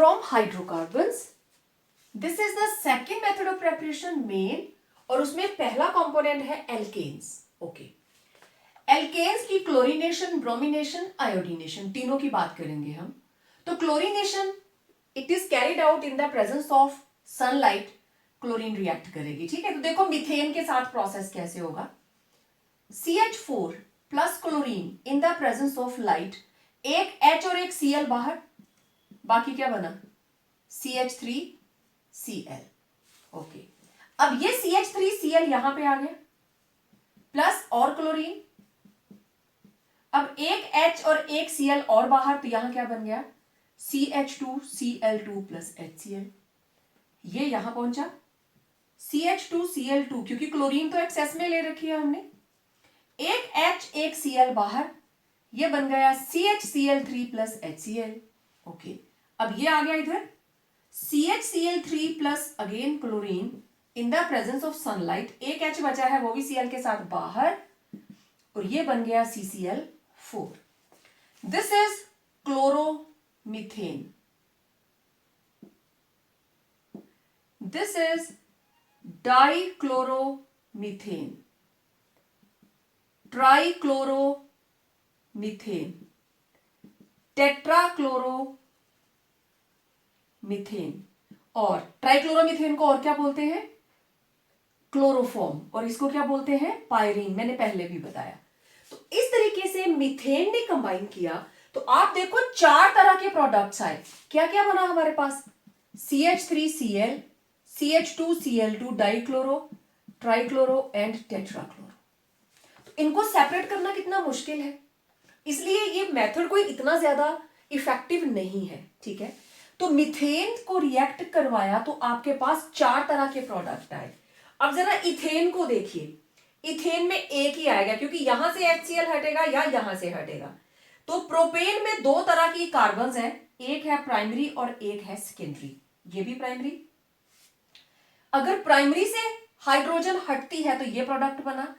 from hydrocarbons. This is the second method of preparation main, और उसमें पहला component है एल्केन्स. ओके, एल्केन्स की क्लोरीनेशन, ब्रोमिनेशन, आयोडीनेशन तीनों की बात करेंगे हम. तो chlorination it is carried out in the presence of sunlight. Chlorine react करेगी. ठीक है, तो देखो मीथेन के साथ प्रोसेस कैसे होगा. CH4 plus chlorine in the presence of light, एक H और एक Cl बाहर, बाकी क्या बना CH3Cl. ओके, अब ये CH3Cl यहां पे आ गया प्लस और क्लोरीन, अब एक H और एक Cl और बाहर, तो यहां क्या बन गया CH2Cl2 प्लस HCl. ये यहां पहुंचा CH2Cl2, क्योंकि क्लोरीन तो एक्सेस में ले रखी है हमने, एक H एक Cl बाहर, ये बन गया CHCl3 प्लस HCl. ओके, अब ये आ गया इधर CHCl3 plus again chlorine in the presence of sunlight, एक H बचा है वो भी Cl के साथ बाहर, और ये बन गया CCl4. This is chloromethane. This is dichloromethane, trichloromethane, tetrachloromethane. और ट्राइक्लोरोमीथेन को और क्या बोलते हैं क्लोरोफॉर्म, और इसको क्या बोलते हैं पायरीन. मैंने पहले भी बताया. तो इस तरीके से मीथेन ने कंबाइन किया, तो आप देखो 4 तरह के प्रोडक्ट्स आए. क्या क्या बना हमारे पास CH3Cl, CH2Cl2, dichloro, trichloro and टेट्राक्लोरो. तो इनको सेपरेट करना कितना मुश्किल है, इसलिए ये मेथड कोई इतना ज्यादा इफेक्टिव नहीं है. ठीक है, तो मीथेन को रिएक्ट करवाया तो आपके पास 4 तरह के प्रोडक्ट आए. अब जरा इथेन को देखिए. इथेन में एक ही आएगा, क्योंकि यहां से HCl हटेगा या यहां से हटेगा. तो प्रोपेन में 2 तरह की कार्बन्स हैं, एक है प्राइमरी और एक है सेकेंडरी. ये भी प्राइमरी. अगर प्राइमरी से हाइड्रोजन हटती है तो ये प्रोडक्ट बना,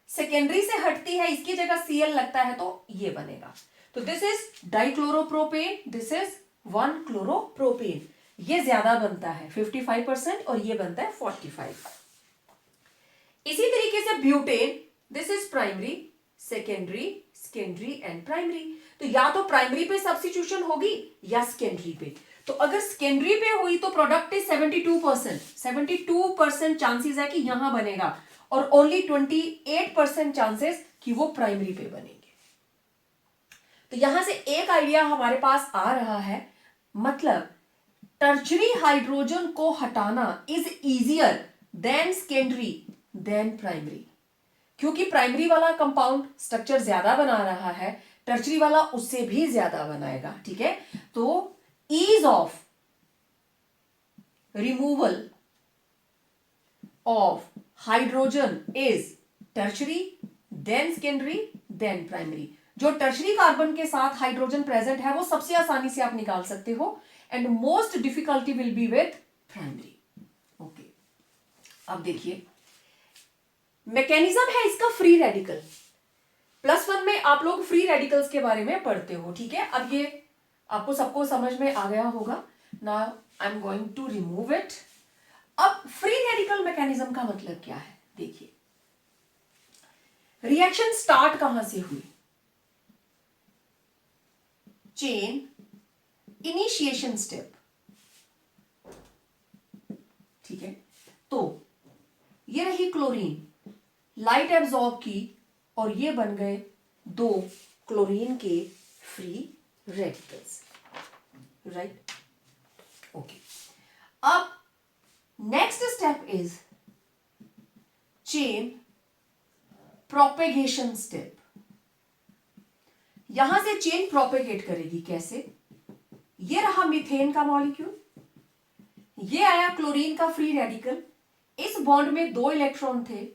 सेकेंडरी से हटती है इसकी जगह Cl लगता है तो ये बनेगा. तो दिस इज डाइक्लोरोप्रोपेन, दिस इज 1-क्लोरोप्रोपेन. ये ज्यादा बनता है 55% और ये बनता है 45. इसी तरीके से butane, this is primary, secondary, secondary and primary. तो या तो प्राइमरी पे सब्स्टिट्यूशन होगी या सेकेंडरी पे. तो अगर सेकेंडरी पे हुई तो प्रोडक्ट इज 72% चांसेस है कि यहां बनेगा, और ओनली 28% चांसेस कि वो प्राइमरी पे बनेंगे. तो यहां से एक आइडिया हमारे पास आ रहा है, मतलब टर्शरी हाइड्रोजन को हटाना is easier than secondary then primary. क्योंकि प्राइमरी वाला कंपाउंड स्ट्रक्चर ज्यादा बना रहा है, टर्शरी वाला उससे भी ज्यादा बनाएगा. ठीक है, तो ease of removal of hydrogen is tertiary then secondary then primary. जो टर्शरी कार्बन के साथ हाइड्रोजन प्रेजेंट है वो सबसे आसानी से आप निकाल सकते हो, and most difficulty will be with primary. Okay, अब देखिए मैकेनिज्म है इसका फ्री रेडिकल. +1 में आप लोग फ्री रेडिकल्स के बारे में पढ़ते हो. ठीक है, अब ये आपको सबको समझ में आ गया होगा. Now I am going to remove it. अब फ्री रेडिकल मैकेनिज्म का मतलब क्या है, देखिए रिएक्शन स्टार्ट कहां से हुई, चेन इनिशिएशन स्टेप. ठीक है, तो ये रही क्लोरीन, लाइट एब्जॉर्ब की, और ये बन गए 2 क्लोरीन के फ्री रेडिकल्स. Right, okay. अब next step is chain propagation step. यहां से चेन प्रोपेगेट करेगी कैसे. ये रहा मीथेन का मॉलिक्यूल, ये आया क्लोरीन का फ्री रेडिकल, इस बॉन्ड में 2 इलेक्ट्रॉन थे,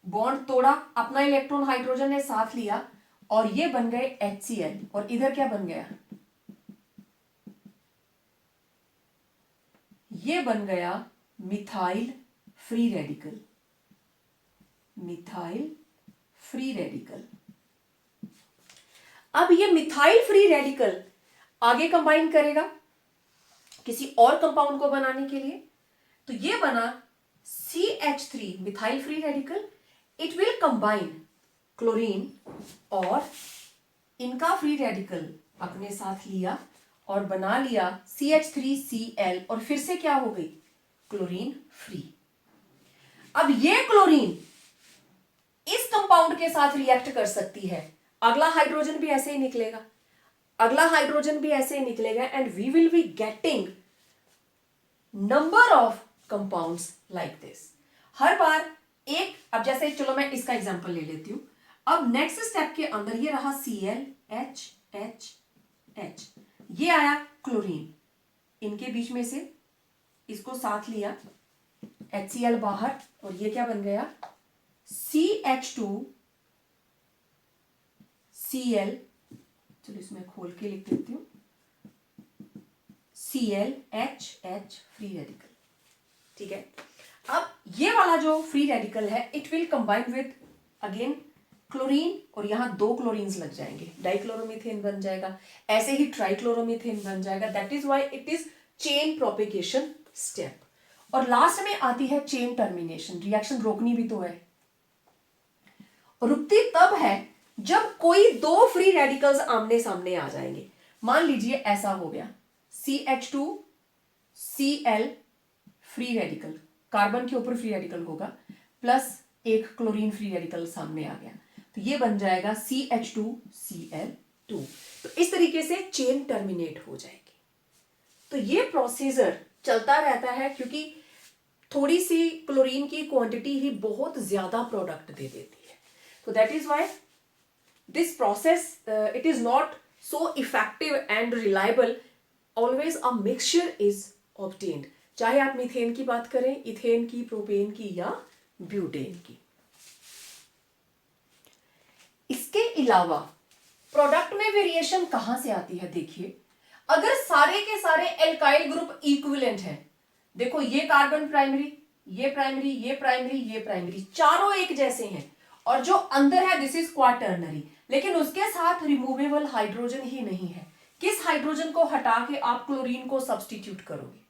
बॉन्ड तोड़ा, अपना इलेक्ट्रॉन हाइड्रोजन ने साथ लिया, और ये बन गए HCl, और इधर क्या बन गया, ये बन गया methyl free radical. Methyl free radical. अब ये मिथाइल फ्री रेडिकल आगे कंबाइन करेगा किसी और कंपाउंड को बनाने के लिए। तो ये बना CH3 methyl free radical. It will combine chlorine और इनका फ्री रेडिकल अपने साथ लिया और बना लिया CH3Cl और फिर से क्या हो गई, क्लोरीन फ्री। अब ये क्लोरीन इस कंपाउंड के साथ रिएक्ट कर सकती है, अगला हाइड्रोजन भी ऐसे ही निकलेगा, अगला हाइड्रोजन भी ऐसे ही निकलेगा, and we will be getting number of compounds like this. हर बार एक, अब जैसे चलो मैं इसका एग्जांपल ले लेती हूं। अब नेक्स्ट स्टेप के अंदर ये रहा ClHH, ये आया क्लोरीन, इनके बीच में से इसको साथ लिया, HCl बाहर, और ये क्या बन गया CH2Cl, चलो इसमें खोल के लिख देती हूं, ClHH फ्री रेडिकल। ठीक है, अब ये वाला जो फ्री रेडिकल है it will combine with again chlorine, और यहां 2 क्लोरीन्स लग जाएंगे, डाइक्लोरोमीथेन बन जाएगा, ऐसे ही ट्राइक्लोरोमीथेन बन जाएगा। That is why it is chain propagation step. और लास्ट में आती है चेन टर्मिनेशन, रिएक्शन रोकनी भी तो है, रुकती तब है जब कोई 2 फ्री रेडिकल्स आमने सामने आ जाएंगे। मान लीजिए ऐसा हो गया, CH2Cl फ्री रेडिकल, कार्बन के ऊपर फ्री रेडिकल होगा, प्लस एक क्लोरीन फ्री रेडिकल सामने आ गया, तो ये बन जाएगा CH2Cl2। तो इस तरीके से चेन टर्मिनेट हो जाएगी। तो ये प्रोसीजर चलता रहता है, क्योंकि थोड़ी सी क्लोरीन की क्वांटिटी ही बहुत ज्यादा प्रोडक्ट दे देती है। तो that is why this process it is not so effective and reliable, always a mixture is obtained, चाहे आप मीथेन की बात करें, इथेन की, प्रोपेन की या ब्यूटेन की। इसके अलावा प्रोडक्ट में वेरिएशन कहां से आती है, देखिए अगर सारे के सारे एल्काइल ग्रुप इक्विवेलेंट है, देखो ये कार्बन प्राइमरी, ये प्राइमरी, ये प्राइमरी, ये प्राइमरी, चारों एक जैसे हैं, और जो अंदर है दिस इज क्वाटर्नरी, लेकिन उसके साथ रिमूवेबल हाइड्रोजन ही नहीं है, किस हाइड्रोजन को हटा के आप क्लोरीन को सब्स्टिट्यूट करोगे?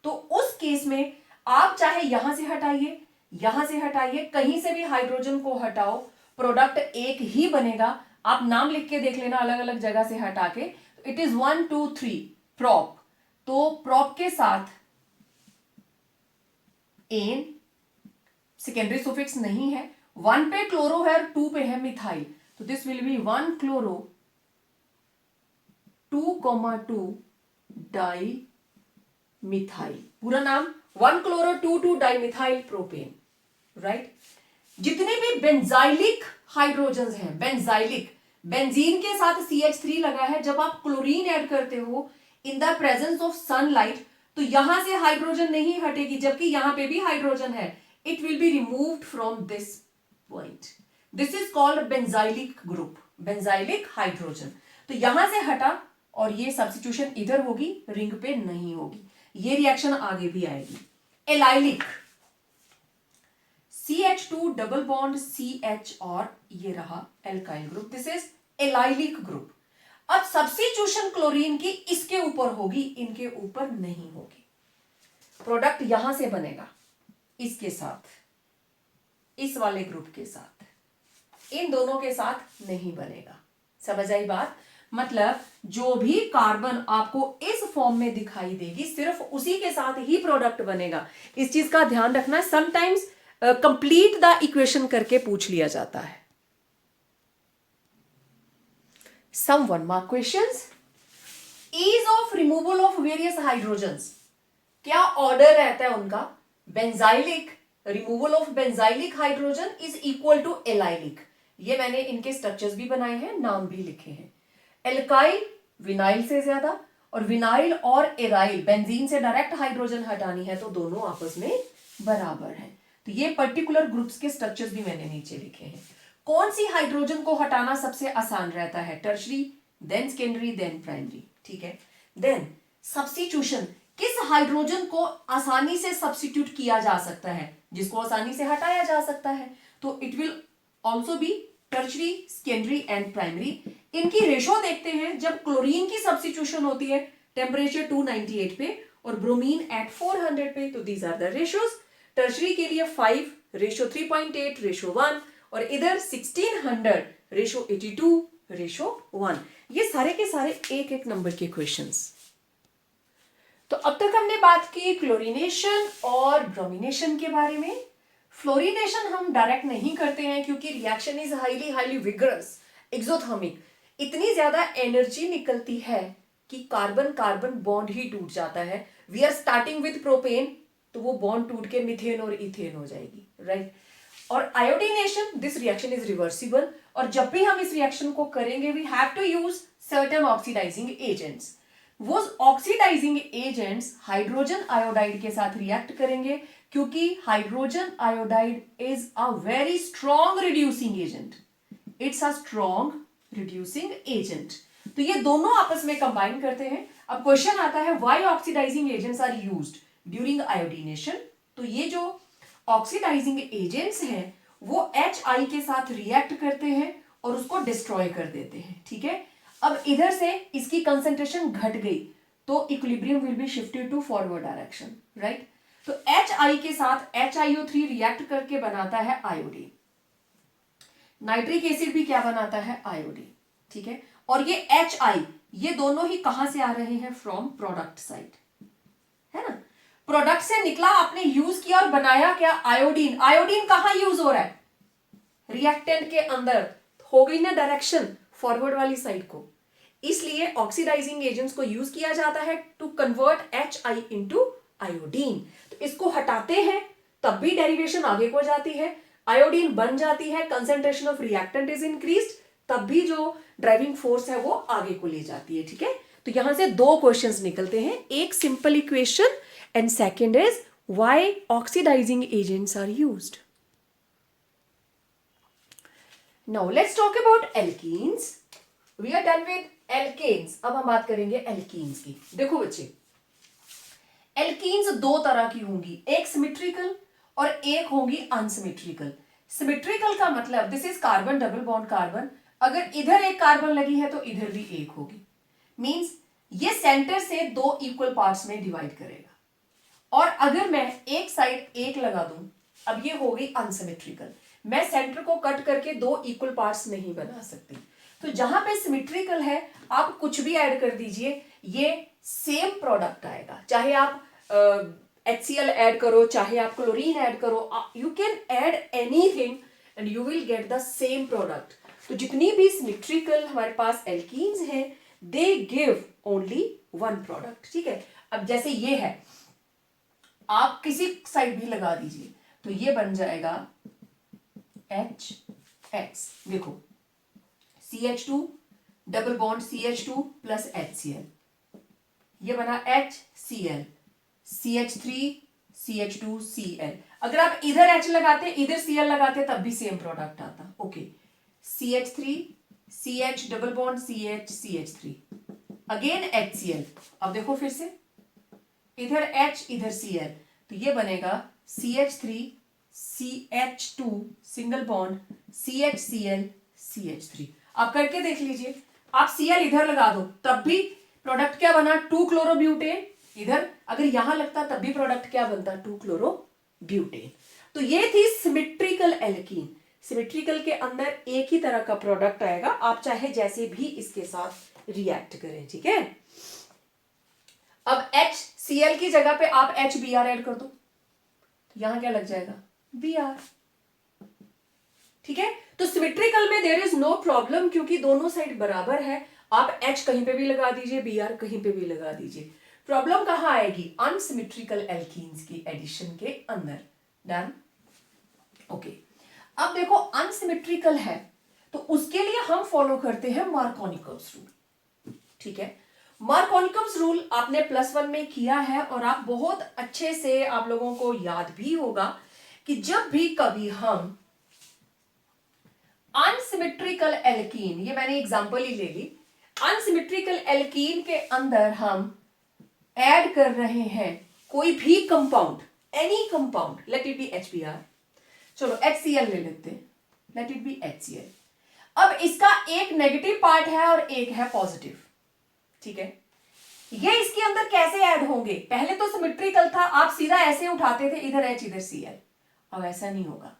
तो उस केस में आप चाहे यहां से हटाइए, यहां से हटाइए, कहीं से भी हाइड्रोजन को हटाओ, प्रोडक्ट एक ही बनेगा। आप नाम लिख के देख लेना अलग अलग जगह से हटा के, इट इज 1 2 3 प्रोप, तो प्रोप के साथ एन, सेकेंडरी सुफिक्स नहीं है, 1 पे क्लोरो है और 2 पे है मिथाइल, तो this will be 1 chloro 2,2 di methyl, पूरा नाम 1 chloro 2,2 di methyl propane, right. जितने भी बेंजाइलिक हाइड्रोजन्स हैं, बेंजाइलिक, बेंजीन के साथ CH3 लगा है, जब आप क्लोरीन ऐड करते हो इन द प्रेजेंस ऑफ सनलाइट, तो यहां से हाइड्रोजन नहीं हटेगी, जबकि यहां पे भी हाइड्रोजन है, it will be removed from this point, this is called benzylic group, benzylic hydrogen. तो यहां से हटा और ये सब्स्टिट्यूशन इधर होगी, रिंग पे नहीं होगी, ये रिएक्शन आगे भी आएगी। Allylic, CH2 double bond CH और ये रहा alkyl group, this is allylic group. अब सब्स्टिट्यूशन क्लोरीन की इसके ऊपर होगी, इनके ऊपर नहीं होगी। प्रोडक्ट यहां से बनेगा इसके साथ, इस वाले ग्रुप के साथ, इन दोनों के साथ नहीं बनेगा। समझ आई बात? मतलब जो भी कार्बन आपको इस फॉर्म में दिखाई देगी, सिर्फ उसी के साथ ही प्रोडक्ट बनेगा। इस चीज का ध्यान रखना है। समटाइम्स कंप्लीट द इक्वेशन करके पूछ लिया जाता है। Some 1 mark questions. Ease of removal of various hydrogens, क्या ऑर्डर रहता है उनका? Benzylic, removal of benzylic hydrogen is equal to allylic. ये मैंने इनके स्ट्रक्चर्स भी बनाए हैं, नाम भी लिखे हैं। एल्काइल विनाइल से ज्यादा, और विनाइल और एराइल बेंजीन से डायरेक्ट हाइड्रोजन हटानी है तो दोनों आपस में बराबर हैं। तो ये पर्टिकुलर ग्रुप्स के स्ट्रक्चर्स भी मैंने नीचे लिखे हैं। कौन सी हाइड्रोजन को हटाना सबसे आसान रहता है? Tertiary, then secondary, then primary. ठीक है। देन सब्स्टिट्यूशन, किस हाइड्रोजन को आसानी से सब्स्टिट्यूट किया जा सकता है, जिसको आसानी से हटाया जा सकता है? तो it will also be tertiary, secondary and primary. इनकी रेशो देखते हैं। जब क्लोरीन की सब्स्टिट्यूशन होती है टेम्परेचर 298 पे और ब्रोमीन एट 400 पे। तो these are the ratios. Tertiary के लिए 5 रेशो 3.8 रेशो 1 और इधर 1600 रेशो 82 रेशो 1। ये सारे के सारे एक एक नंबर के क्वेश्चंस। तो अब तक हमने बात की क्लोरीनेशन और ब्रोमिनेशन के बारे में। फ्लोरीनेशन हम डायरेक्ट नहीं करते हैं क्योंकि reaction is highly highly vigorous exothermic. इतनी ज्यादा एनर्जी निकलती है कि कार्बन कार्बन बॉन्ड ही टूट जाता है। We are starting with propane, तो वो बॉन्ड टूट के मिथेन और इथेन हो जाएगी, राइट। और iodination, this reaction is reversible, और जब भी हम इस रिएक्शन को करेंगे we have to use certain oxidising agents. वो ऑक्सीडाइजिंग एजेंट्स हाइड्रोजन आयोडाइड के साथ रिएक्ट करेंगे क्योंकि hydrogen iodide is a very strong reducing agent. It's a strong reducing agent. तो ये दोनों आपस में कंबाइन करते हैं। अब क्वेश्चन आता है why oxidising agents are used during iodination. तो ये जो ऑक्सीडाइजिंग एजेंट्स हैं वो HI के साथ रिएक्ट करते हैं और उसको डिस्ट्रॉय कर देते हैं, ठीक है। अब इधर से इसकी कंसेंट्रेशन घट गई तो equilibrium will be shifted to forward direction, right. तो HI के साथ HiO3 रिएक्ट करके बनाता है आयोडीन। नाइट्रिक एसिड भी क्या बनाता है? आयोडीन, ठीक है। और ये HI ये दोनों ही कहां से आ रहे हैं? फ्रॉम प्रोडक्ट साइड, है ना। प्रोडक्ट से निकला, आपने यूज किया और बनाया क्या? आयोडीन। आयोडीन कहां यूज हो रहा है? रिएक्टेंट के अंदर। हो गई ना डायरेक्शन फॉरवर्ड वाली साइड को। इसलिए ऑक्सीडाइजिंग एजेंट्स को यूज किया जाता है to convert HI into iodine. तो इसको हटाते हैं तब भी डेरिवेशन आगे को जाती है, आयोडीन बन जाती है, concentration of reactant is increased, तब भी जो ड्राइविंग फोर्स है वो आगे को ले जाती है, ठीक है। तो यहां से दो क्वेश्चंस निकलते हैं, एक simple equation and second is why oxidising agents are used. Now let's talk about alkenes. We are done with alkanes, अब हम बात करेंगे एल्कीन्स की। देखो बच्चे, एल्कीन्स दो तरह की होंगी, एक सिमेट्रिकल और एक होंगी अनसिमेट्रिकल। सिमेट्रिकल का मतलब this is carbon double bond carbon, अगर इधर एक कार्बन लगी है तो इधर भी एक होगी, मींस ये सेंटर से दो इक्वल पार्ट्स में डिवाइड करेगा। और अगर मैं एक साइड एक लगा दूं, अब ये हो गई अनसिमेट्रिकल, मैं सेंटर को कट करके दो इक्वल पार्ट्स नहीं बना सकती। तो जहां पे सिमेट्रिकल है आप कुछ भी ऐड कर दीजिए, ये सेम प्रोडक्ट आएगा। चाहे आप HCl ऐड करो, चाहे आप क्लोरीन ऐड करो, you can add anything and you will get the same product. तो जितनी भी सिमेट्रिकल हमारे पास एल्कीन्स हैं they give only one product, ठीक है। अब जैसे ये है, आप किसी साइड भी लगा दीजिए तो ये बन जाएगा HX। देखो CH2 double bond CH2 plus HCl, ये बना HCl, CH3 CH2 Cl। अगर आप इधर H लगाते इधर Cl लगाते तब भी सेम प्रोडक्ट आता, okay. CH3 CH double bond CH CH3 again HCl। अब देखो फिर से इधर H इधर Cl, तो ये बनेगा CH3 CH2 single bond CHCl CH3। आप करके देख लीजिए, आप Cl इधर लगा दो तब भी प्रोडक्ट क्या बना? 2 क्लोरोब्यूटेन। इधर अगर यहां लगता तब भी प्रोडक्ट क्या बनता? 2 क्लोरोब्यूटेन। तो ये थी सिमेट्रिकल एल्कीन। सिमेट्रिकल के अंदर एक ही तरह का प्रोडक्ट आएगा, आप चाहे जैसे भी इसके साथ रिएक्ट करें, ठीक है। अब HCl की जगह पे आप HBr ऐड कर दो, यहां क्या लग जाएगा? Br, ठीक है। तो सिमेट्रिकल में देयर इज नो प्रॉब्लम क्योंकि दोनों साइड बराबर है, आप H कहीं पे भी लगा दीजिए, Br कहीं पे भी लगा दीजिए। प्रॉब्लम कहां आएगी? अनसिमेट्रिकल एल्कीन्स की एडिशन के अंदर। Done, okay. अब देखो अनसिमेट्रिकल है तो उसके लिए हम फॉलो करते हैं मार्कोनिकव्स रूल, ठीक है। मार्कोनिकव्स रूल आपने +1 में किया है और आप बहुत अच्छे से, आप लोगों को याद भी होगा कि जब भी कभी हम अनसिमेट्रिकल एल्कीन, ये मैंने एग्जांपल ही ले ली, अनसिमेट्रिकल एल्कीन के अंदर हम ऐड कर रहे हैं कोई भी compound, any compound, late it B HBr, चलो HCl ले लेते हैं, लेट इट बी HCl। अब इसका एक नेगेटिव पार्ट है और एक है पॉजिटिव, ठीक है। ये इसके अंदर कैसे ऐड होंगे? पहले तो सिमेट्रिकल था, आप सीधा ऐसे उठाते थे, इधर H इधर Cl। अब ऐसा नहीं होगा।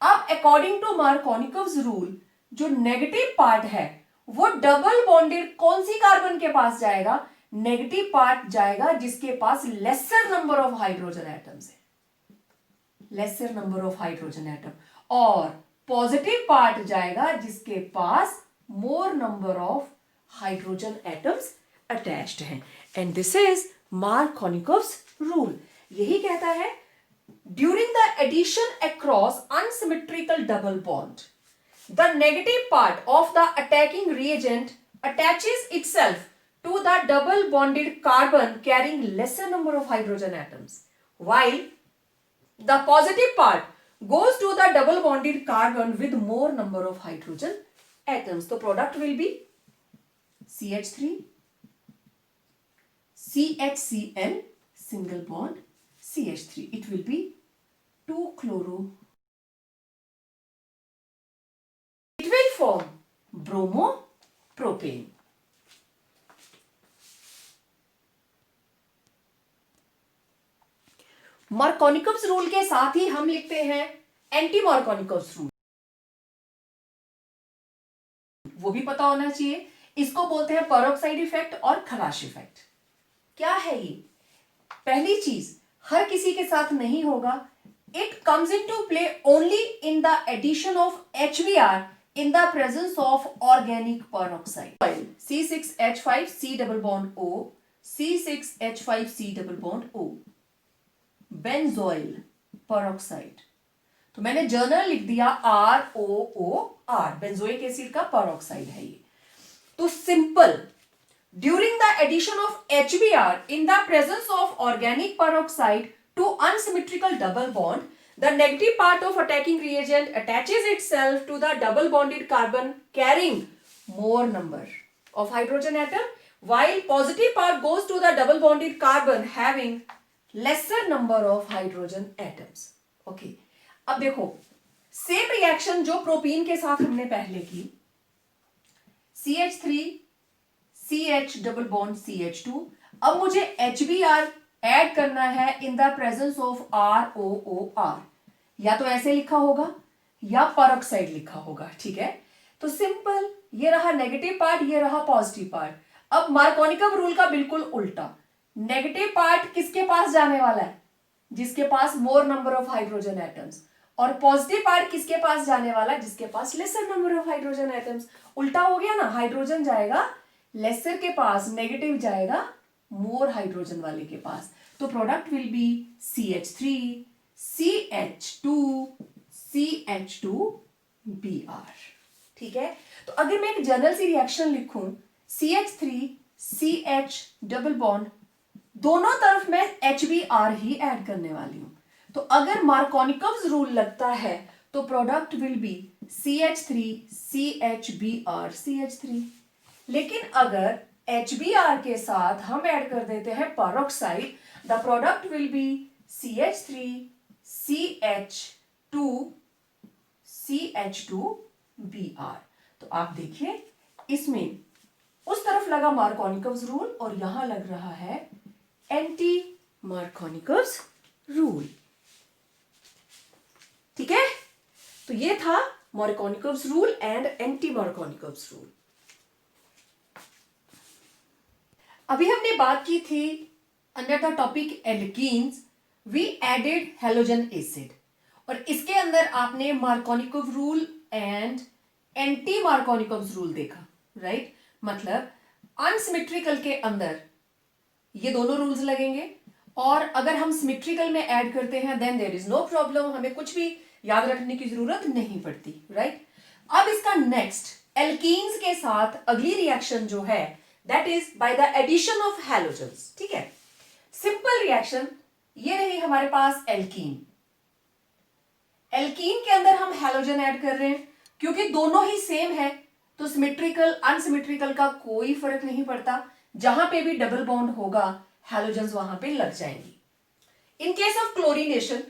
अब अकॉर्डिंग टू मार्कोनिकव्स रूल जो नेगेटिव पार्ट है वो डबल बॉन्डेड कौन सी कार्बन के पास जाएगा? नेगेटिव पार्ट जाएगा जिसके पास lesser number of hydrogen atoms है, lesser number of hydrogen atom, और पॉजिटिव पार्ट जाएगा जिसके पास more number of hydrogen atoms attached हैं। And this is Markovnikov's rule. यही कहता है during the addition across unsymmetrical double bond the negative part of the attacking reagent attaches itself to the double bonded carbon carrying lesser number of hydrogen atoms, while the positive part goes to the double bonded carbon with more number of hydrogen atoms. So product will be CH3 CHCl single bond CH3. It will be 2-chloro. It will form bromopropane. Markovnikov's rule के साथ ही हम लिखते हैं anti Markovnikov's rule, वो भी पता होना चाहिए। इसको बोलते हैं पेरोक्साइड इफेक्ट और खराश इफेक्ट। क्या है ये? पहली चीज, हर किसी के साथ नहीं होगा। It comes into play only in the addition of HBr in the presence of organic peroxide. C6H5C double bond O, C6H5C double bond O, benzoyl peroxide। तो मैंने जर्नल लिख दिया ROOR, बेंजोइक एसिड का पेरोक्साइड है ये। तो simple, during the addition of HBr in the presence of organic peroxide to unsymmetrical double bond, the negative part of attacking reagent attaches itself to the double bonded carbon carrying more number of hydrogen atom, while positive part goes to the double bonded carbon having lesser number of hydrogen atoms. Okay. अब देखो, same reaction जो propene के साथ हमने पहले की, CH3 CH double bond CH2, अब मुझे HBr ऐड करना है इन द प्रेजेंस ऑफ ROOR। या तो ऐसे लिखा होगा या पेरोक्साइड लिखा होगा, ठीक है। तो सिंपल, ये रहा नेगेटिव पार्ट, ये रहा पॉजिटिव पार्ट। अब मार्कोनिकव रूल का बिल्कुल उल्टा, नेगेटिव पार्ट किसके पास जाने वाला है? जिसके पास more number of hydrogen atoms, और पॉजिटिव पार्ट किसके पास जाने वाला है? जिसके पास lesser number of hydrogen atoms. उल्टा हो गया ना, हाइड्रोजन जाएगा लेसर के पास, नेगेटिव जाएगा मोर हाइड्रोजन वाले के पास। तो product will be CH3 CH2 CH2Br। ठीक है। तो अगर मैं एक जनरल सी रिएक्शन लिखूं, CH3 CH डबल बॉन्ड, दोनों तरफ मैं HBr ही ऐड करने वाली हूं। तो अगर मार्कोनिकव्स रूल लगता है तो product will be CH3 CHBr CH3। लेकिन अगर HBr के साथ हम ऐड कर देते हैं peroxide, the product will be CH3 CH2 CH2Br। तो आप देखिए, इसमें उस तरफ लगा मार्कोनिकव्स रूल और यहां लग रहा है एंटी मार्कोनिकव्स रूल। ठीक है। तो ये था Markovnikov's rule and anti Markovnikov's rule. अभी हमने बात की थी under the topic alkenes we added halogen acid, और इसके अंदर आपने Markovnikov rule and anti Markovnikov's rule देखा, राइट। मतलब अनसिमेट्रिकल के अंदर ये दोनों रूल्स लगेंगे, और अगर हम सिमेट्रिकल में ऐड करते हैं then there is no problem, हमें कुछ भी याद रखने की जरूरत नहीं पड़ती, राइट। अब इसका नेक्स्ट एल्कीन्स के साथ अगली रिएक्शन जो है that is by the addition of halogens. ठीक है, सिंपल रिएक्शन ये रही हमारे पास एल्कीन। एल्कीन के अंदर हम हैलोजन ऐड कर रहे हैं, क्योंकि दोनों ही सेम है तो सिमेट्रिकल अनसिमेट्रिकल का कोई फर्क नहीं पड़ता, जहां पे भी डबल बॉन्ड होगा हैलोजन्स वहां पे लग जाएंगी। इन केस ऑफ क्लोरीनेशन,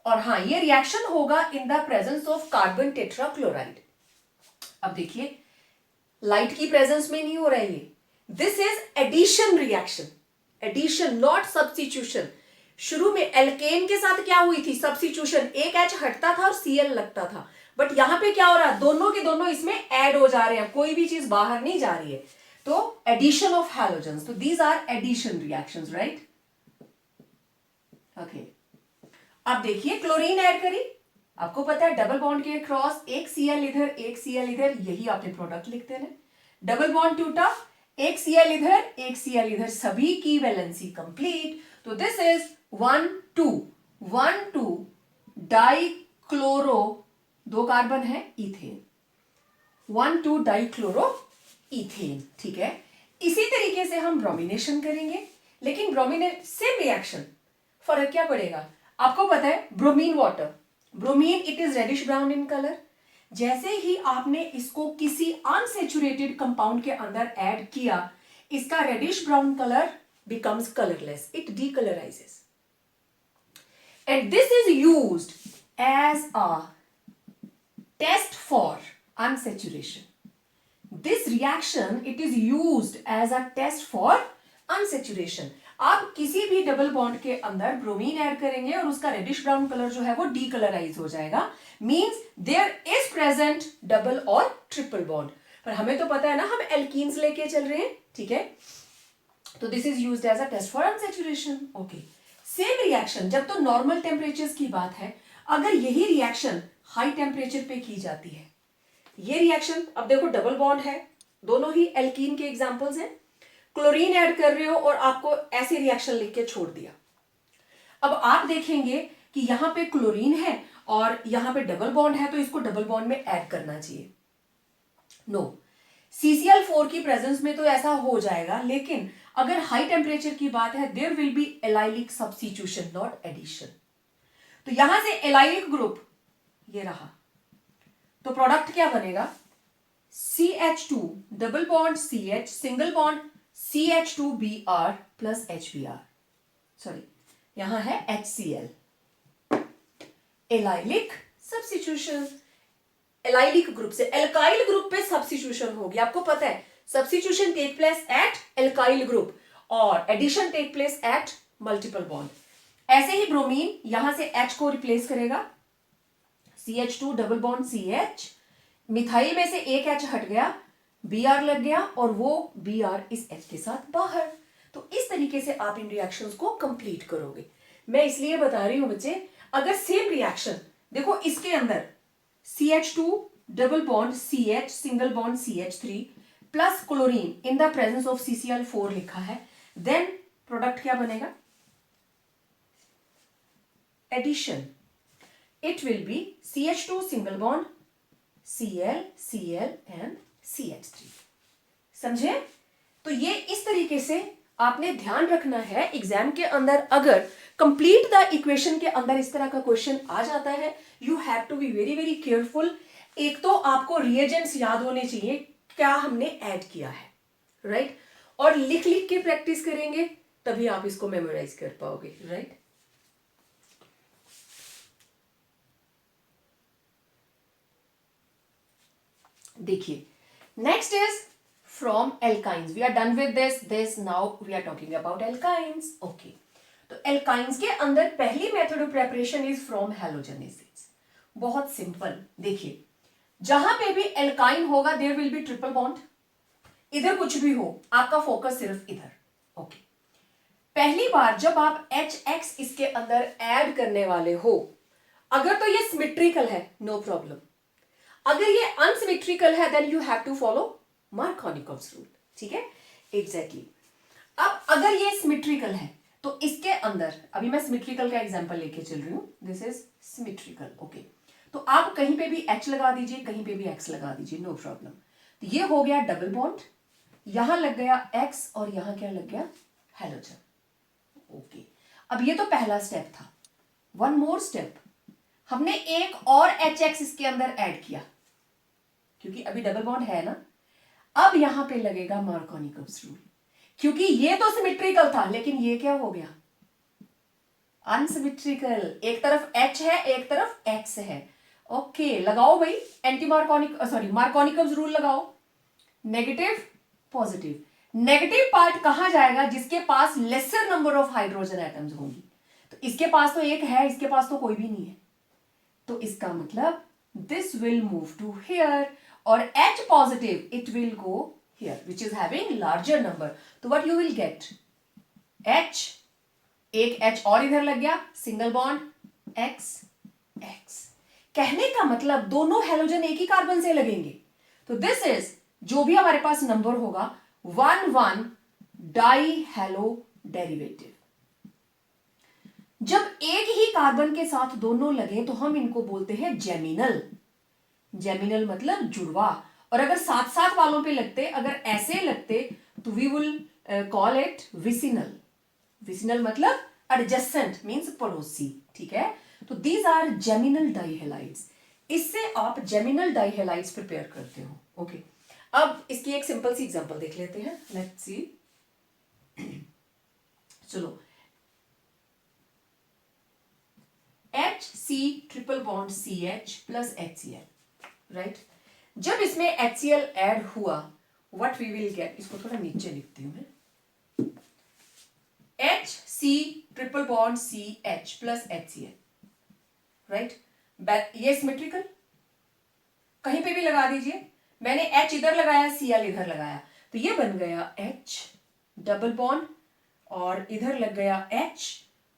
और हाँ ये रिएक्शन होगा इन the presence of carbon tetrachloride. अब देखिए लाइट की प्रेजेंस में नहीं हो रहा है, this is addition reaction, addition not substitution. शुरू में एल्केन के साथ क्या हुई थी, सब्स्टिट्यूशन, एक एच हटता था और सीएल लगता था, बट यहां पे क्या हो रहा है, दोनों के दोनों इसमें ऐड हो जा रहे हैं, कोई भी चीज बाहर नहीं जा रही है, तो एडिशन ऑफ हैलोजेंस, तो these are addition reactions, right. Okay, अब देखिए क्लोरीन ऐड करी, आपको पता है डबल बॉन्ड के क्रॉस, एक सीएल इधर एक सीएल इधर, यही आपने प्रोडक्ट लिखते हैं। डबल बॉन्ड टूटा, एक सीएल इधर एक सीएल इधर, सभी की वैलेंसी कंप्लीट, तो दिस इज 1,2 डाइक्लोरो, 2 कार्बन है, इथेन, 1,2 डाइक्लोरो इथेन, ठीक है। इसी तरीके से हम ब्रोमिनेशन करेंगे, लेकिन ब्रोमिनेट सेम रिएक्शन, फर्क क्या पड़ेगा, आपको पता है bromine water, bromine it is reddish brown in colour, जैसे ही आपने इसको किसी अनसेचुरेटेड कंपाउंड के अंदर ऐड किया, इसका reddish brown colour becomes colorless, it decolorizes, and this is used as a test for unsaturation. This reaction it is used as a test for unsaturation. आप किसी भी डबल बॉन्ड के अंदर bromine add करेंगे और उसका रेडिश ब्राउन कलर जो है वो डीकलराइज हो जाएगा, means there is present double और ट्रिपल बॉन्ड, पर हमें तो पता है ना हम एल्कीन्स लेके चल रहे हैं, ठीक है, तो this is used as a test for unsaturation. Okay, same reaction जब तो नॉर्मल टेम्परेचर्स की बात है, अगर यही रिएक्शन हाई टेम्परेचर पे की जाती है, ये रिएक्शन, अब देखो डबल बॉन्ड है, दोनों ही एल्कीन के एग्जांपल्स हैं, क्लोरीन ऐड कर रहे हो और आपको ऐसे रिएक्शन लिख के छोड़ दिया, अब आप देखेंगे कि यहां पे क्लोरीन है और यहां पे डबल बॉन्ड है, तो इसको डबल बॉन्ड में ऐड करना चाहिए, नो, CCl4 की प्रेजेंस में तो ऐसा हो जाएगा, लेकिन अगर हाई टेम्परेचर की बात है, there will be allylic substitution not addition, तो यहां से एलाइलिक ग्रुप ये रहा, तो प्रोडक्ट क्या बनेगा, CH2 double bond CH single bond CH2Br plus HBr, sorry यहां है HCl, allylic substitution, allylic group से एल्काइल ग्रुप पे सब्स्टिट्यूशन होगी, आपको पता है substitution take place at alkyl group और addition take place at multiple bond, ऐसे ही ब्रोमीन यहां से H को रिप्लेस करेगा, CH2 double bond CH, methyl में से एक H हट गया, Br लग गया और वो Br इस H के साथ बाहर, तो इस तरीके से आप इन रिएक्शंस को कंप्लीट करोगे। मैं इसलिए बता रही हूं बच्चे, अगर सेम रिएक्शन देखो इसके अंदर CH2 double bond CH single bond CH3 plus chlorine in the presence of CCl4 लिखा है, देन प्रोडक्ट क्या बनेगा, addition, it will be CH2 single bond Cl Cl and CH3, समझे। तो ये इस तरीके से आपने ध्यान रखना है, एग्जाम के अंदर अगर कंप्लीट द इक्वेशन के अंदर इस तरह का क्वेश्चन आ जाता है, you have to be very very careful. एक तो आपको रिएजेंट्स याद होने चाहिए क्या हमने ऐड किया है, राइट, और लिख लिख के प्रैक्टिस करेंगे तभी आप इसको मेमोराइज कर पाओगे, राइट। देखिए next is from alkynes, we are done with this now we are talking about alkynes. Okay, तो एल्काइंस के अंदर पहली method of preparation is from halogenesis, बहुत सिंपल। देखिए जहां पे भी एल्काइन होगा there will be triple bond, इधर कुछ भी हो आपका फोकस सिर्फ इधर। ओके, पहली बार जब आप HX इसके अंदर ऐड करने वाले हो, अगर तो ये सिमेट्रिकल है नो प्रॉब्लम, अगर ये अनसिमेट्रिकल है then you have to follow Markovnikov's rule, ठीक है, एग्जैक्टली। अब अगर ये सिमेट्रिकल है तो इसके अंदर, अभी मैं सिमेट्रिकल का एग्जांपल लेके चल रही हूं, दिस इज सिमेट्रिकल। ओके, तो आप कहीं पे भी H लगा दीजिए, कहीं पे भी X लगा दीजिए, नो प्रॉब्लम। तो ये हो गया डबल बॉन्ड, यहां लग गया X और यहां क्या लग गया, हैलोजन। ओके, अब ये तो पहला स्टेप था, वन मोर स्टेप, हमने एक और HX इसके अंदर ऐड किया क्योंकि अभी डबल बॉन्ड है ना, अब यहां पे लगेगा मार्कोनिकॉव्स रूल, क्योंकि ये तो सिमेट्रिकल था लेकिन ये क्या हो गया, अनसिमेट्रिकल, एक तरफ H है एक तरफ X है। ओके, लगाओ भाई anti Markovnikov sorry Markovnikov's rule लगाओ, नेगेटिव पॉजिटिव, नेगेटिव पार्ट कहां जाएगा? जिसके पास lesser number of hydrogen atoms होंगी। तो इसके पास तो एक है, इसके पास तो कोई भी नहीं है, तो इसका मतलब this will move to here, और H positive it will go here which is having larger number. तो what you will get, H, एक H और इधर लग गया, सिंगल बॉन्ड X X। कहने का मतलब दोनों हैलोजन एक ही कार्बन से लगेंगे। तो दिस इज, जो भी हमारे पास नंबर होगा, 1 डाई हैलो डेरिवेटिव। जब एक ही कार्बन के साथ दोनों लगे तो हम इनको बोलते हैं जेमिनल। जेमिनल मतलब जुड़वा। और अगर साथ साथ वालों पे लगते, अगर ऐसे लगते, तो we will call it vicinal. Vicinal मतलब एडजेसेंट, मींस पड़ोसी। ठीक है, तो दीज आर जेमिनल डाइहेलाइड्स। इससे आप जेमिनल डाइहेलाइड्स प्रिपेयर करते हो। ओके, अब इसकी एक सिंपल सी एग्जांपल देख लेते हैं। Let's see. चलो, HC triple bond CH plus HCl, right. जब इसमें HCl ऐड हुआ, व्हाट वी विल गेट, इसको थोड़ा नीचे लिखती हूं मैं, HC triple bond CH plus HCl, right. ये सिमेट्रिकल, कहीं पे भी लगा दीजिए। मैंने H इधर लगाया, Cl इधर लगाया, तो ये बन गया H डबल बॉन्ड, और इधर लग गया H,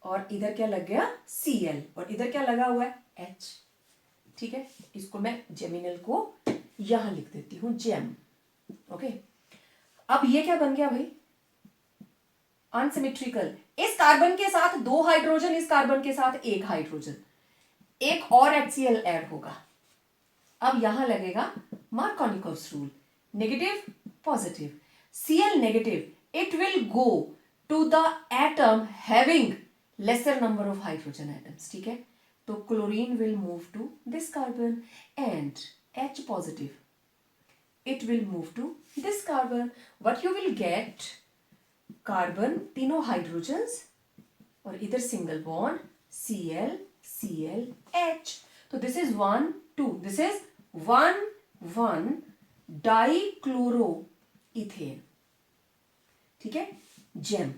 और इधर क्या लग गया Cl, और इधर क्या लगा हुआ है H। ठीक है, इसको मैं जेमिनल को यहां लिख देती हूं, जेम। ओके, अब ये क्या बन गया भाई, अनसिमेट्रिकल। इस कार्बन के साथ 2 हाइड्रोजन, इस कार्बन के साथ 1 हाइड्रोजन, एक और HCl ऐड होगा। अब यहां लगेगा Markovnikov's rule, negative positive, Cl negative, it will go to the atom having lesser number of hydrogen atoms. ठीक है, तो chlorine will move to this carbon, and H positive it will move to this carbon. What you will get, carbon, तीनों hydrogens, और इधर single bond Cl Cl H। तो this is 1 2, this is 1 dichloroethane. ठीक है, GeM,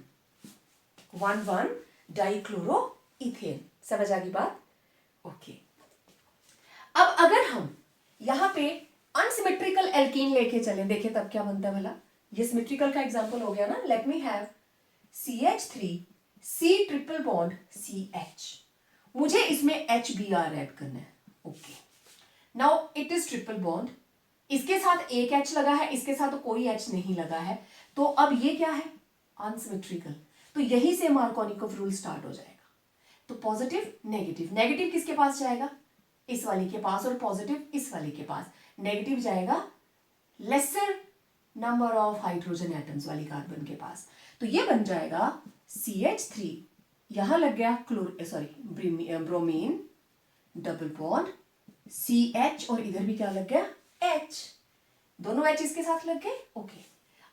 1 dichloro ethane. समझ आ गई बात? Okay, अब अगर हम यहां पे अनसिमेट्रिकल एल्कीन लेके चलें, देखें तब क्या बनता है भला। ये सिमेट्रिकल का एग्जांपल हो गया ना। Let me have CH3 C triple bond CH, मुझे इसमें HBr ऐड करना है। Okay, now it is triple bond, इसके साथ एक H लगा है, इसके साथ तो कोई H नहीं लगा है, तो अब ये क्या है, अनसिमेट्रिकल। तो यहीं से मार्कोनिकोव रूल स्टार्ट हो जाएगा। तो पॉजिटिव नेगेटिव, नेगेटिव किसके पास जाएगा, इस वाली के पास, और पॉजिटिव इस वाली के पास। नेगेटिव जाएगा laser number of hydrogen atoms वाली कार्बन के पास। तो ये बन जाएगा CH3, यहां लग गया ब्रोमीन, डबल बॉन्ड CH, और इधर भी क्या लग गया H, दोनों H इसके साथ लग गए। ओके,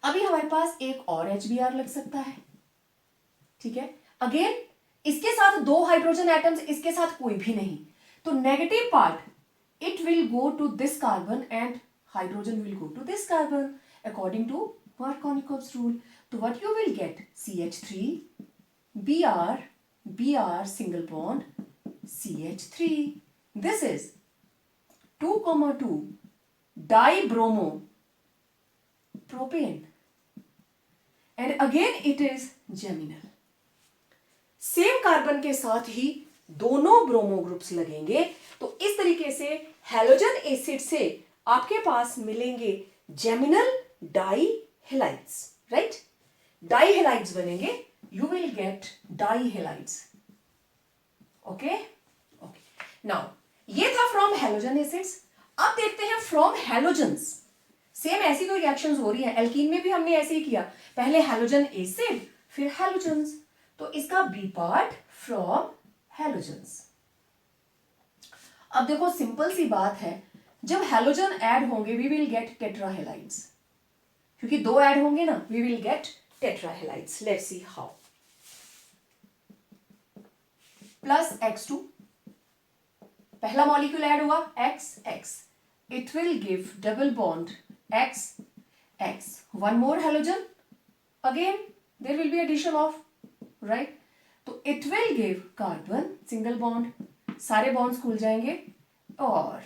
अभी हमारे पास एक और HBr लग सकता है। ठीक है, अगेन इसके साथ 2 हाइड्रोजन एटम्स, इसके साथ कोई भी नहीं, तो negative part it will go to this carbon and hydrogen will go to this carbon according to Markovnikov's rule. तो what you will get, CH3 Br single bond CH3, this is 2,2 dibromo propane, and again it is geminal। Same carbon के साथ ही दोनों bromo groups लगेंगे, तो इस तरीके से halogen acid से आपके पास मिलेंगे जेमिनल डाइहेलाइड्स, राइट। डाइहेलाइड्स बनेंगे, you will gate dihalides. Okay okay, now ये था फ्रॉम हैलोजन एसिड्स। अब देखते हैं फ्रॉम हैलोजन्स। सेम ऐसी कोई रिएक्शंस हो रही है, एल्कीन में भी हमने ऐसे ही किया, पहले हैलोजन एसिड फिर हैलोजन्स। तो इसका बी पार्ट फ्रॉम हैलोजन्स। अब देखो सिंपल सी बात है, जब हैलोजन ऐड होंगे वी विल गेट टेट्राहेलाइड्स, क्योंकि 2 ऐड होंगे ना, we will get tetrahalides. Let's see how. Plus X2, पहला मॉलिक्यूल ऐड हुआ XX, it will give double bond X X, one more halogen again there will be addition of, right? तो it will give carbon single bond, सारे bonds खुल जाएंगे और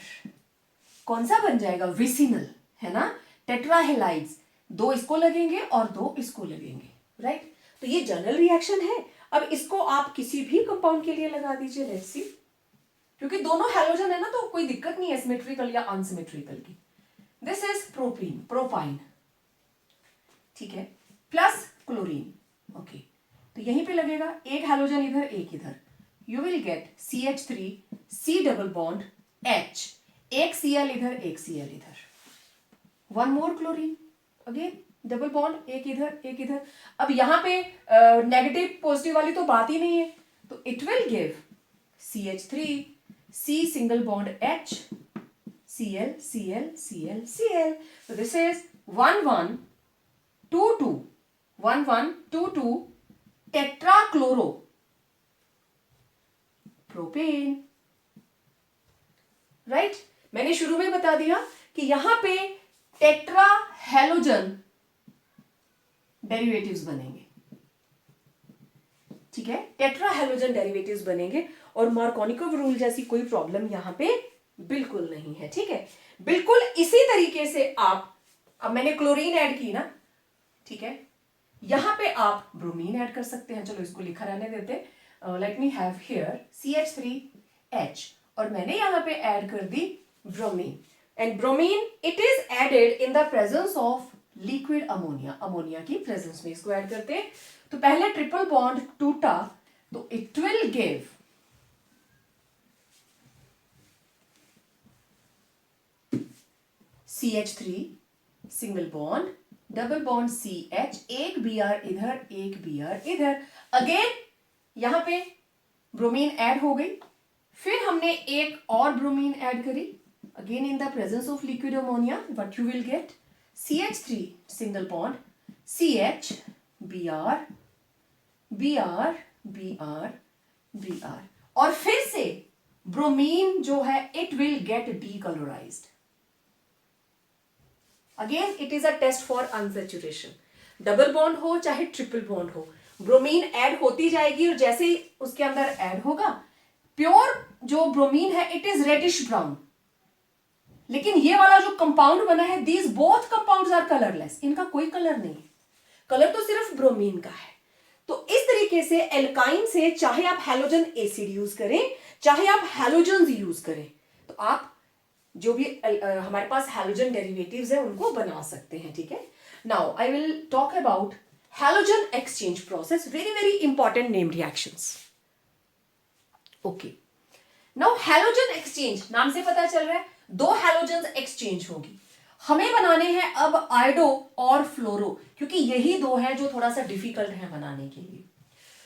कौन सा बन जाएगा? विसिनल, है ना? टेट्राहेलाइड्स, 2 इसको लगेंगे और 2 इसको लगेंगे, राइट? तो ये जनरल रिएक्शन है। अब इसको आप किसी भी कंपाउंड के लिए लगा दीजिए, लेट्स सी, क्योंकि दोनों हैलोजन है ना, तो कोई दिक्कत नहीं है सिमेट्रिकल या अनसिमेट्रिकल की। दिस इज प्रोपीन, प्रोपाइन, ठीक है, प्लस क्लोरीन, ओके। तो यहीं पे लगेगा, एक हैलोजन इधर, एक इधर, you will get CH3, C double bond H, एक Cl इधर, एक Cl इधर, one more chlorine, again double bond, एक इधर, एक इधर। अब यहां पे नेगेटिव पॉजिटिव वाली तो बात ही नहीं है, तो it will give CH3, C single bond H, Cl, Cl, Cl, Cl. So this is 1, 1, 2, 2, 1, 1, 2, 2 टेट्राक्लोरो propane, right? मैंने शुरू में बता दिया कि यहां पे टेट्रा हैलोजन डेरिवेटिव्स बनेंगे, ठीक है? टेट्रा हैलोजन डेरिवेटिव्स बनेंगे और मार्कोनिकोव रूल जैसी कोई प्रॉब्लम यहां पे बिल्कुल नहीं है, ठीक है? बिल्कुल इसी तरीके से अब मैंने क्लोरीन ऐड की ना, ठीक है? यहां पे आप ब्रोमीन ऐड कर सकते हैं। चलो इसको लिखा रहने देते, let me have here CH3H और मैंने यहां पे ऐड कर दी bromine, and bromine it is added in the presence of liquid ammonia, ammonia की प्रेजेंस में इसको ऐड करते हैं। तो पहले ट्रिपल बॉन्ड टूटा तो it will give CH3 single bond double bond CH, एक Br इधर, एक Br इधर, अगेन यहां पे ब्रोमीन ऐड हो गई, फिर हमने एक और ब्रोमीन ऐड करी, again in the presence of liquid ammonia, what you will get CH3 single bond CH, Br, Br, Br, Br, और फिर से ब्रोमीन जो है it will get decolourised. Again it is a test for unsaturation, double bond हो चाहे triple bond हो, bromine add होती जाएगी और जैसे ही उसके अंदर ऐड होगा, प्योर जो ब्रोमीन है इट इज रेडिश ब्राउन, लेकिन ये वाला जो कंपाउंड बना है, these both compounds are colourless, इनका कोई कलर नहीं है, कलर तो सिर्फ ब्रोमीन का है। तो इस तरीके से एल्काइन से चाहे आप हैलोजन एसिड यूज करें, चाहे आप हैलोजन यूज करें, तो आप जो भी हमारे पास हैलोजन डेरिवेटिव्स है उनको बना सकते हैं, ठीक है? Now I will talk about halogen exchange process, very important name reactions. Okay, now halogen exchange नाम से पता चल रहा है 2 हैलोजन एक्सचेंज होगी। हमें बनाने हैं अब आयोडो और फ्लोरो, क्योंकि यही 2 हैं जो थोड़ा सा डिफिकल्ट है बनाने के लिए।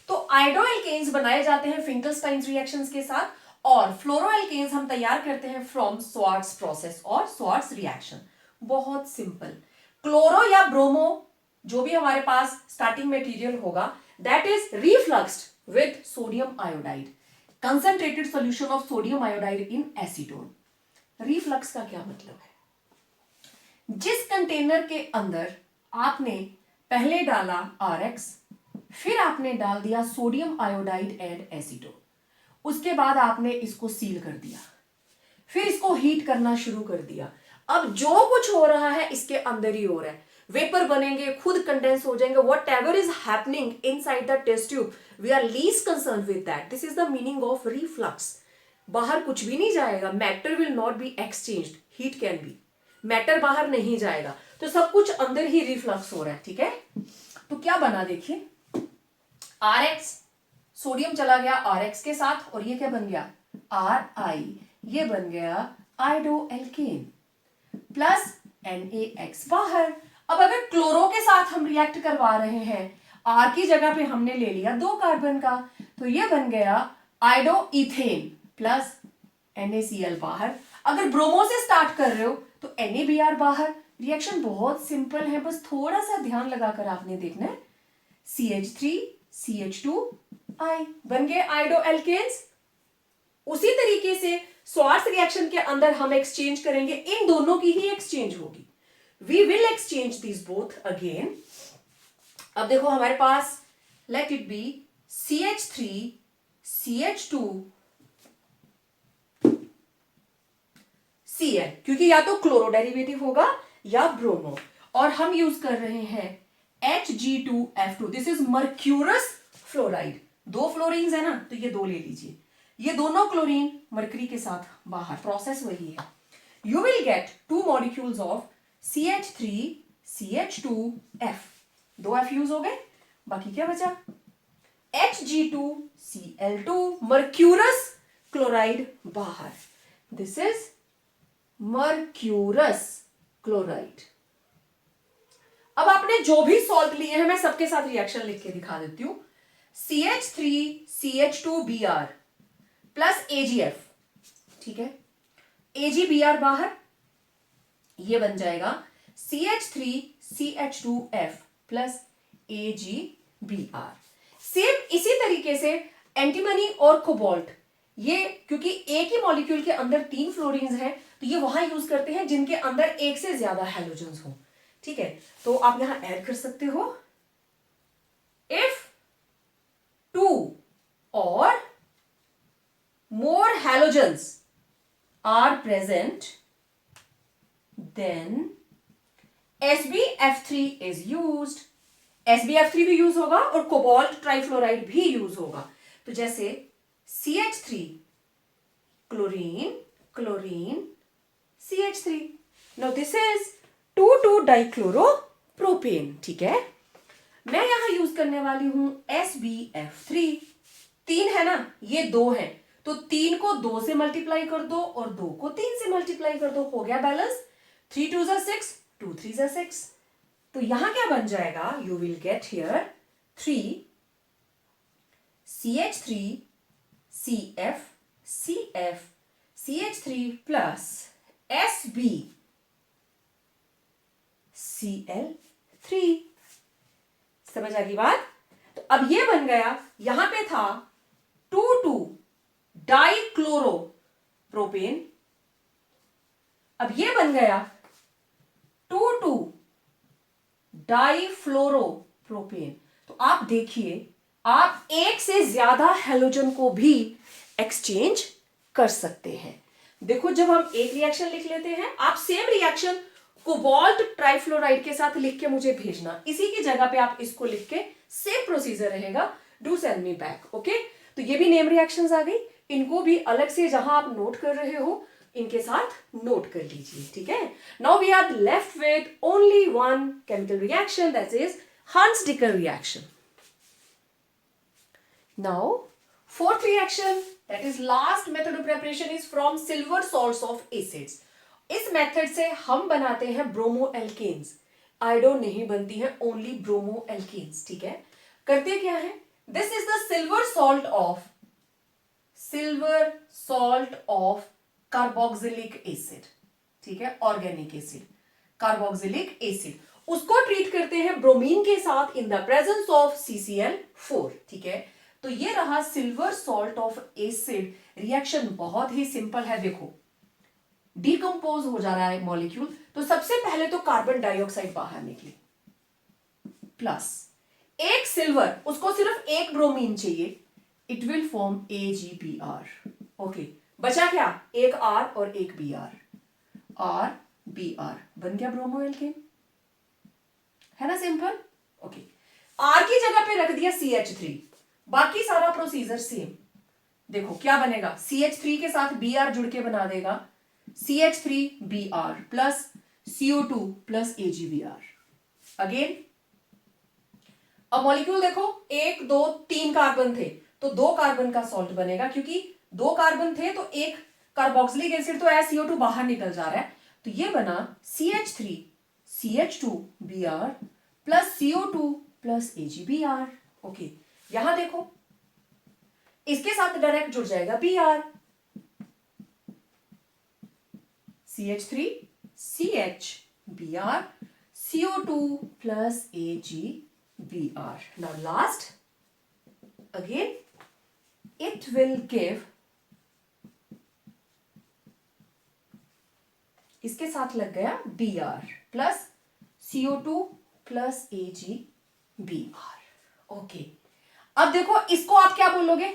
तो आयोडो एल्केन्स बनाए जाते हैं फिंकलस्टाइन्स रिएक्शंस के साथ, और फ्लोरोएल्केन्स हम तैयार करते हैं फ्रॉम स्वार्ट्स प्रोसेस और स्वार्ट्स रिएक्शन। बहुत सिंपल, क्लोरो या ब्रोमो जो भी हमारे पास स्टार्टिंग मटेरियल होगा, that is refluxed with sodium iodide, concentrated solution of sodium iodide in acetone. Reflux का क्या मतलब है? जिस कंटेनर के अंदर आपने पहले डाला RX, फिर आपने डाल दिया सोडियम आयोडाइड एंड एसीटोन, उसके बाद आपने इसको सील कर दिया, फिर इसको हीट करना शुरू कर दिया। अब जो कुछ हो रहा है इसके अंदर ही हो रहा है, वेपर बनेंगे, खुद कंडेंस हो जाएंगे, whatever is happening inside the test tube, we are least concern with that. This is the meaning of reflux. बाहर कुछ भी नहीं जाएगा, matter will not be exchanged, heat can be, matter बाहर नहीं जाएगा, तो सब कुछ अंदर ही रिफ्लक्स हो रहा है, ठीक है? तो क्या बना देखिए, RX, सोडियम चला गया RX के साथ, और ये क्या बन गया RI, ये बन गया आयोडो एल्केन प्लस NaX बाहर। अब अगर क्लोरो के साथ हम रिएक्ट करवा रहे हैं, R की जगह पे हमने ले लिया 2 कार्बन का, तो ये बन गया आयोडो इथेन प्लस NaCl बाहर। अगर ब्रोमो से स्टार्ट कर रहे हो तो NaBr बाहर। रिएक्शन बहुत सिंपल है, बस थोड़ा सा ध्यान लगाकर आपने देखना है। CH3 CH2I बन गए आयोडो एल्केन्स। उसी तरीके से स्वार्ट्स रिएक्शन के अंदर हम एक्सचेंज करेंगे, इन दोनों की ही एक्सचेंज होगी। We will exchange this both again, अब देखो हमारे पास let it be CH3 CH2 Cl, क्योंकि या तो क्लोरो डेरिवेटिव होगा या ब्रोमो, और हम यूज कर रहे हैं Hg2F2। This is mercurous fluoride. दो फ्लोरीन्स है ना, तो ये दो ले लीजिए। ये दोनों क्लोरीन मरकरी के साथ बाहर, प्रोसेस वही है। You will gate 2 molecules of CH3 CH2F। 2 F use हो गए, बाकी क्या बचा? Hg2Cl2, मर्क्यूरस क्लोराइड बाहर। This is mercurous chloride. अब आपने जो भी सॉल्ट लिए हैं, मैं सबके साथ रिएक्शन लिख के दिखा देती हूं। CH3 CH2Br प्लस AgF, ठीक है, AgBr बाहर, ये बन जाएगा CH3 CH2F plus AgBr। Same इसी तरीके से एंटीमनी और कोबाल्ट, ये क्योंकि एक ही मॉलिक्यूल के अंदर 3 फ्लोरीन्स हैं, तो ये वहां यूज करते हैं जिनके अंदर एक से ज्यादा हैलोजेंस हो, ठीक है। तो आप यहां ऐड कर सकते हो, if 2 or more halogens are present, then SbF3 is used। SbF3 भी यूज होगा और कोबाल्ट ट्राइफ्लोराइड भी यूज होगा। तो जैसे CH3 chlorine chlorine CH3, now this is 2,2-डाइक्लोरोप्रोपेन, ठीक है। मैं यहां यूज करने वाली हूं SbF3। 3 है ना, ये 2 है, तो 3 को 2 से मल्टीप्लाई कर दो और 2 को 3 से मल्टीप्लाई कर दो, हो गया बैलेंस। 3 2 6, 2 3 6। तो यहां क्या बन जाएगा? You will get here 3 CH3 CF CF CH3 plus SB Cl3। समझ आ गई बात? तो अब ये बन गया, यहां पे था 2,2-डाइक्लोरोप्रोपेन, अब ये बन गया 2,2-डाइफ्लोरोप्रोपेन। तो आप देखिए, आप एक से ज्यादा हैलोजन को भी एक्सचेंज कर सकते हैं। देखो, जब हम एक रिएक्शन लिख लेते हैं, आप सेम रिएक्शन कोबाल्ट ट्राइफ्लोराइड के साथ लिख के मुझे भेजना, इसी की जगह पे आप इसको लिख के, सेम प्रोसीजर रहेगा, do send me back, okay. तो ये भी नेम रिएक्शंस आ गई, इनको भी अलग से जहां आप नोट कर रहे हो, इनके साथ नोट कर लीजिए, ठीक है। Now we are left with only one chemical reaction, that is Hunsdiker reaction. Now, fourth reaction, that is last method of preparation, is from silver salts of acids. इस मेथड से हम बनाते हैं ब्रोमो एल्केन्स। आयोडो नहीं बनती है, only bromo alkanes, ठीक है। करते क्या है? This is the silver salt of carboxylic acid, ठीक है, ऑर्गेनिक एसिड, कार्बोक्सिलिक एसिड, उसको ट्रीट करते हैं ब्रोमीन के साथ इन द प्रेजेंस ऑफ CCl4, ठीक है। तो ये रहा silver salt of acid. Reaction बहुत ही सिंपल है, देखो डिकम्पोज हो जा रहा है मॉलिक्यूल, तो सबसे पहले तो कार्बन डाइऑक्साइड बाहर निकले, प्लस एक सिल्वर, उसको सिर्फ एक ब्रोमीन चाहिए, it will form AgBr, okay. बचा क्या? एक R और एक Br, RBr बन गया ब्रोमो एल्केन, है ना, सिंपल, ओके। R की जगह पे रख दिया CH3, बाकी सारा प्रोसीजर सेम। देखो क्या बनेगा, CH3 के साथ Br जुड़ के बना देगा CH3Br plus CO2 plus AgBr। Again अब मॉलिक्यूल देखो, 1 2 3 कार्बन थे, तो 2 कार्बन का सॉल्ट बनेगा, क्योंकि 2 कार्बन थे तो एक कार्बोक्सिलिक एसिड तो है, CO2 बाहर निकल जा रहा है, तो ये बना CH3 CH2Br plus CO2 plus AgBr, okay. यहां देखो, इसके साथ डायरेक्ट जुड़ जाएगा Br, CH3 CHBr CO2 plus AgBr. Now last, again it will give, इसके साथ लग गया Br plus CO2 plus AgBr, Br। Okay, अब देखो इसको आप क्या बोलोगे,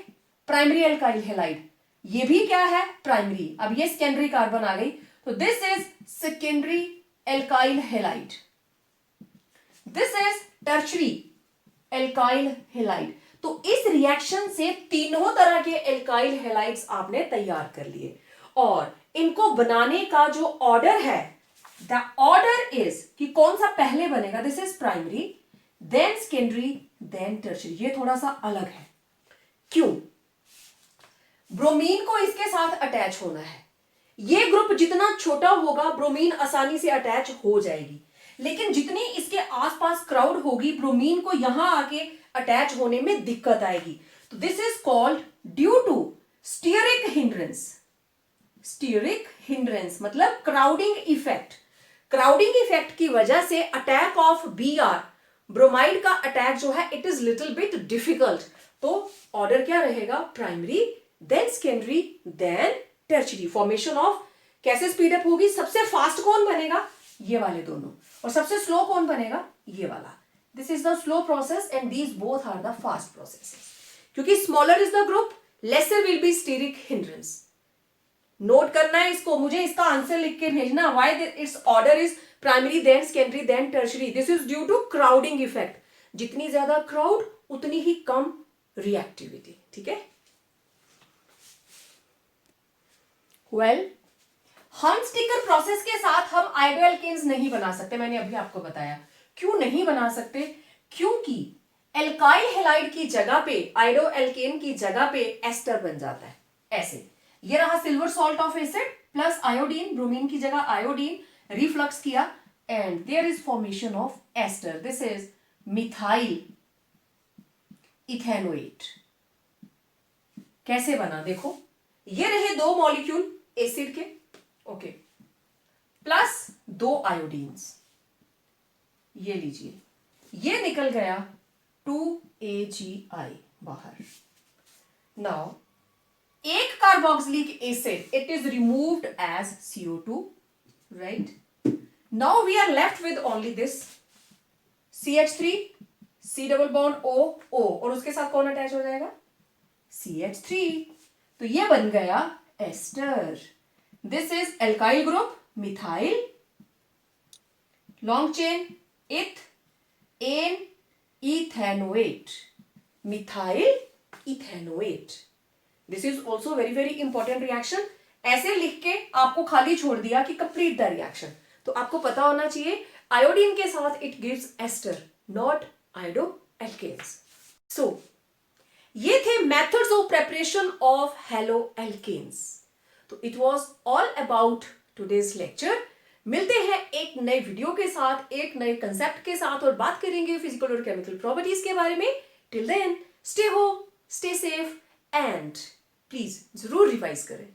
प्राइमरी एल्काइल हैलाइड। ये भी क्या है, प्राइमरी। अब ये सेकेंडरी कार्बन आ गई, तो this is secondary alkyl halide, this is tertiary alkyl halide. तो इस रिएक्शन से तीनों तरह के एल्काइल हैलाइड्स आपने तैयार कर लिए, और इनको बनाने का जो ऑर्डर है, द ऑर्डर इज कि कौन सा पहले बनेगा, this is primary, then secondary, then tertiary. ये थोड़ा सा अलग है, क्यों, ब्रोमीन को इसके साथ अटैच होना है। ये ग्रुप जितना छोटा होगा ब्रोमीन आसानी से अटैच हो जाएगी, लेकिन जितनी इसके आसपास क्राउड होगी ब्रोमीन को यहां आके अटैच होने में दिक्कत आएगी। तो this is called due to steric hindrance. Steric hindrance मतलब क्राउडिंग इफेक्ट। क्राउडिंग इफेक्ट की वजह से अटैक ऑफ Br, ब्रोमाइड का अटैक जो है, it is little bit difficult. तो ऑर्डर क्या रहेगा, primary, then secondary, then tertiary. Formation of कैसे स्पीड अप होगी, सबसे फास्ट कौन बनेगा, ये वाले दोनों, और सबसे स्लो कौन बनेगा, ये वाला। This is the slow process and these both are the fast processes. क्योंकि smaller is the group, lesser will be steric hindrance. Note करना है इसको, मुझे इसका आंसर लिख के भेजना, why its order is primary, then secondary, then tertiary. This is due to crowding effect. जितनी ज्यादा क्राउड उतनी ही कम रिएक्टिविटी, ठीक है। वेल, हंट-स्टिकर प्रोसेस के साथ हम आयोडोएल्केन्स नहीं बना सकते, मैंने अभी आपको बताया। क्यों नहीं बना सकते, क्योंकि एल्काइल हैलाइड की जगह पे, आयोडोएल्केन की जगह पे एस्टर बन जाता है, ऐसे। ये रहा silver salt of acid plus iodine, bromine की जगह आयोडीन, रिफ्लक्स किया and there is formation of ester. This is methyl ethanoate. कैसे बना देखो, ये रहे दो मॉलिक्यूल एसिड के, ओके, प्लस दो आयोडीन्स, ये लीजिए, ये निकल गया 2AgI बाहर। नाउ एक carboxylic acid, it is removed as CO2, right. Now we are left with only this CH3, C double bond O, और उसके साथ कौन अटैच हो जाएगा, CH3। तो ये बन गया ester. This is alkyl group, methyl, long chain, eth, an, ethanoate, methyl ethanoate. This is also very very important reaction. ऐसे लिख के आपको खाली छोड़ दिया कि कंप्लीट द रिएक्शन, तो आपको पता होना चाहिए आयोडीन के साथ इट गिव्स एस्टर, नॉट आयोडोएल्केन्स। सो ये थे मेथड्स ऑफ प्रेपरेशन ऑफ हैलोएल्केन्स। तो it was all about today's lecture. मिलते हैं एक नए वीडियो के साथ, एक नए कंसेप्ट के साथ, और बात करेंगे फिजिकल और केमिकल प्रॉपर्टीज के बारे में। Till then stay home, stay safe and please जरूर रिवाइज करें।